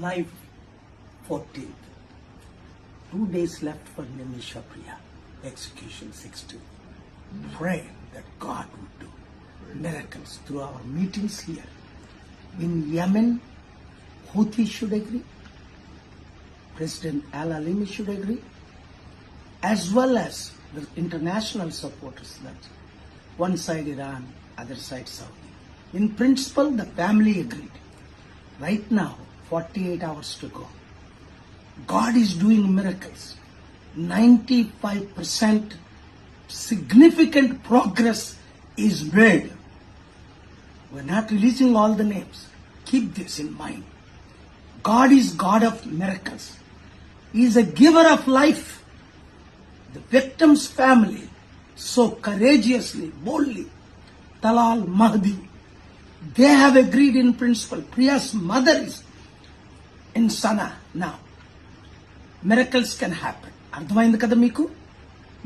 July 14th. 2 days left for Nimisha Priya, execution 16. Pray that God would do miracles through our meetings here. In Yemen, Houthi should agree, President Al-Alimi should agree, as well as the international supporters, that one side Iran, other side Saudi. In principle, the family agreed. Right now, 48 hours to go. God is doing miracles. 95% significant progress is made. We're not releasing all the names. Keep this in mind. God is God of miracles. He is a giver of life. The victim's family so courageously, boldly, Talal Mahdi, they have agreed in principle. Priya's mother is in Sana now. Miracles can happen. అర్థమైంది కదా మీకు?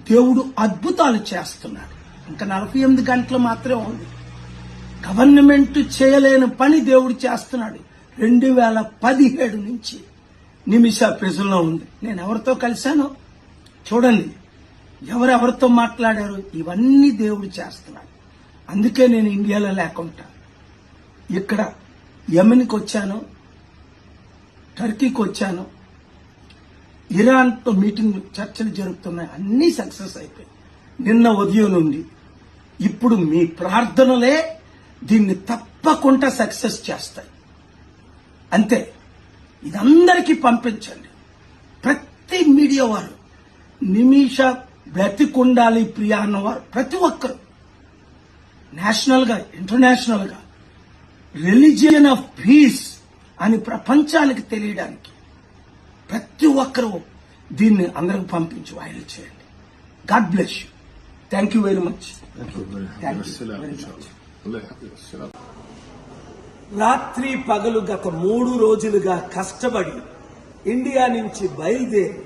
దేవుడు అద్భుతాలు చేస్తున్నాడు. ఇంకా 48 గంటలు మాత్రమే ఉంది. గవర్నమెంట్ చేయలేని పని దేవుడు చేస్తున్నాడు. 2017 నుంచి నిమిషా ప్రిజన్లో ఉంది. నేను ఎవరితో కలిశానో చూడండి, ఎవరెవరితో మాట్లాడారు, ఇవన్నీ దేవుడు చేస్తున్నాడు. అందుకే నేను ఇండియాలో లేకుండా ఇక్కడ యెమెన్కి వచ్చాను, టర్కీకి వచ్చాను, ఇరాన్తో మీటింగ్ చర్చలు జరుగుతున్నాయి, అన్నీ సక్సెస్ అయిపోయాయి. నిన్న ఉదయం నుండి ఇప్పుడు మీ ప్రార్థనలే దీన్ని తప్పకుండా సక్సెస్ చేస్తాయి. అంతే. ఇదందరికీ పంపించండి. ప్రతి మీడియా వారు నిమిష బ్రతికుండాలి ప్రియా అన్నవారు ప్రతి ఒక్కరు నేషనల్ గా, ఇంటర్నేషనల్ గా రిలీజియన్ ఆఫ్ పీస్ అని ప్రపంచానికి తెలియడానికి ప్రతి ఒక్కరూ దీన్ని అందరికి పంపించి వైరల్ చేయండి. God bless you. Thank you very much. రాత్రి పగలు గత 3 రోజులుగా కష్టపడి ఇండియా నుంచి బయలుదేరి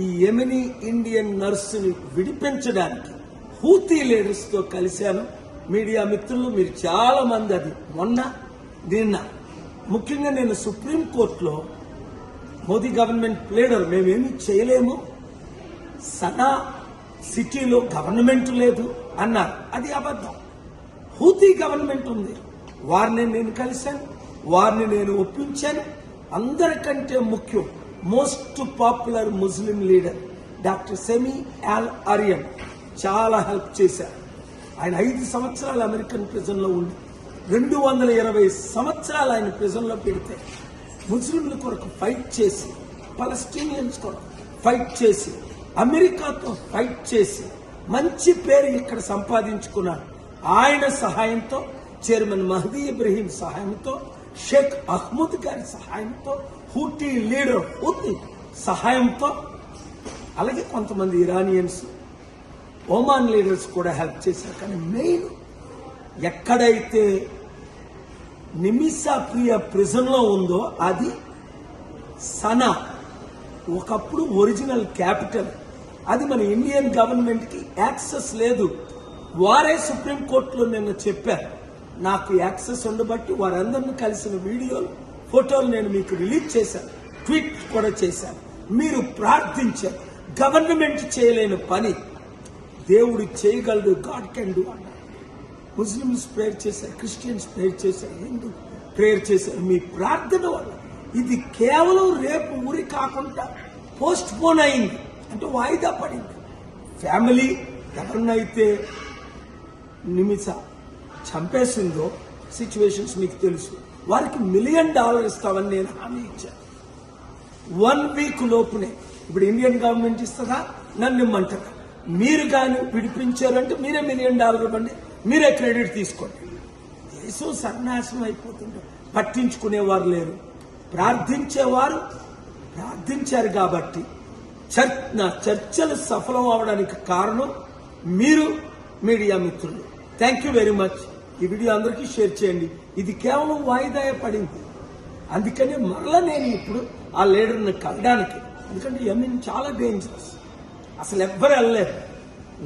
ఈ యెమెనీ ఇండియన్ నర్సుని విడిపించడానికి హూతీ లీడర్స్ తో కలిశాను. మీడియా మిత్రులు మీరు చాలా మంది అది నిన్న ముఖ్యంగా నేను సుప్రీం కోర్టులో మోదీ గవర్నమెంట్ లీడర్ మేమేమీ చేయలేము, సనా సిటీలో గవర్నమెంట్ లేదు అన్నారు. అది అబద్ధం. హూతీ గవర్నమెంట్ ఉంది. వారిని నేను కలిశాను, వారిని నేను ఒప్పించాను. అందరికంటే ముఖ్యం most popular Muslim leader doctor Sami Al Arian చాలా హెల్ప్ చేశారు. ఆయన 5 సంవత్సరాలు అమెరికన్ ప్రిజన్ లో ఉండి 220 సంవత్సరాలు ఆయన ప్రిజన్ లో పెడితే ముస్లింల కొరకు ఫైట్ చేసి, పలస్టీనియన్స్ కొరకు ఫైట్ చేసి, అమెరికాతో ఫైట్ చేసి మంచి పేరు ఇక్కడ సంపాదించుకున్నారు. ఆయన సహాయంతో, చైర్మన్ మహదీ ఇబ్రహీం సహాయంతో, షేక్ అహ్మద్ గారి సహాయంతో, హూటీ లీడర్ హూతీ సహాయంతో, అలాగే కొంతమంది ఇరానియన్స్, ఒమాన్ లీడర్స్ కూడా హెల్ప్ చేశారు. కానీ మెయిన్ ఎక్కడైతే నిమిషా ప్రియ ప్రిజన్ లో ఉందో అది సనా, ఒకప్పుడు ఒరిజినల్ క్యాపిటల్. అది మన ఇండియన్ గవర్నమెంట్ కి యాక్సెస్ లేదు. వారే సుప్రీం కోర్టులో నిన్న చెప్పారు, నాకు యాక్సెస్ ఉండబట్టి వారందరినీ కలిసిన వీడియోలు, ఫోటోలు నేను మీకు రిలీజ్ చేశాను, ట్వీట్ కూడా చేశాను. మీరు ప్రార్థించారు. గవర్నమెంట్ చేయలేని పని దేవుడు చేయగలడు. గాడ్ కెన్ డూ అన్నారు. ముస్లిమ్స్ ప్రేయర్ చేశారు, క్రిస్టియన్స్ ప్రేయర్ చేశారు, హిందూ ప్రేయర్ చేశారు. మీ ప్రార్థన వల్ల ఇది కేవలం రేపు ఊరి కాకుండా పోస్ట్ పోన్ అయింది, అంటే వాయిదా పడింది. ఫ్యామిలీ ఎవరినైతే నిమిష చంపేసిందో సిచ్యువేషన్స్ మీకు తెలుసు. వారికి $1 మిలియన్ ఇస్తామని నేను హామీ ఇచ్చాను. 1 వీక్ లోపునే. ఇప్పుడు ఇండియన్ గవర్నమెంట్ ఇస్తుందా, నన్ను ఇమ్మంటారా? మీరు కానీ విడిపించారంటే మీరే $1 మిలియన్ ఇవ్వండి, మీరే క్రెడిట్ తీసుకోండి. దేశం సర్వనాశనం అయిపోతుంది. పట్టించుకునేవారు లేరు. ప్రార్థించేవారు ప్రార్థించారు కాబట్టి నా చర్చలు సఫలం అవడానికి కారణం మీరు మీడియా మిత్రులు. Thank you very much. ఈ వీడియో అందరికీ షేర్ చేయండి. ఇది కేవలం వాయిదా పడింది. అందుకనే మరలా నేను ఇప్పుడు ఆ లీడర్ని కలడానికి, ఎందుకంటే యెమెన్ చాలా డేంజరస్, అసలు ఎవ్వరు వెళ్ళలేరు.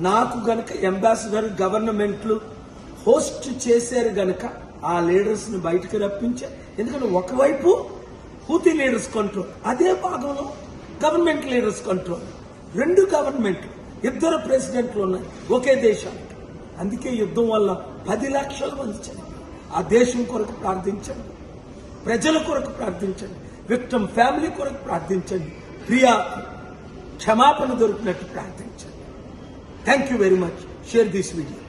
నాకు గనక అంబాసిడర్ గవర్నమెంట్లు హోస్ట్ చేశారు గనక ఆ లీడర్స్ ని బయటకు రప్పించారు. ఎందుకంటే ఒకవైపు హూతీ లీడర్స్ కంట్రోల్, అదే భాగంలో గవర్నమెంట్ లీడర్స్ కంట్రోల్. 2 గవర్నమెంట్, 2 ప్రెసిడెంట్లు ఉన్నాయి ఒకే దేశానికి. అందుకే యుద్ధం వల్ల 10 లక్షల మంది చనిపోయారు. ఆ దేశం కొరకు ప్రార్థించండి, ప్రజల కొరకు ప్రార్థించండి, విక్టిమ్ ఫ్యామిలీ కొరకు ప్రార్థించండి, ప్రియా క్షమాపణ దొరికినట్టు ప్రార్థించండి. Thank you very much. Share this video.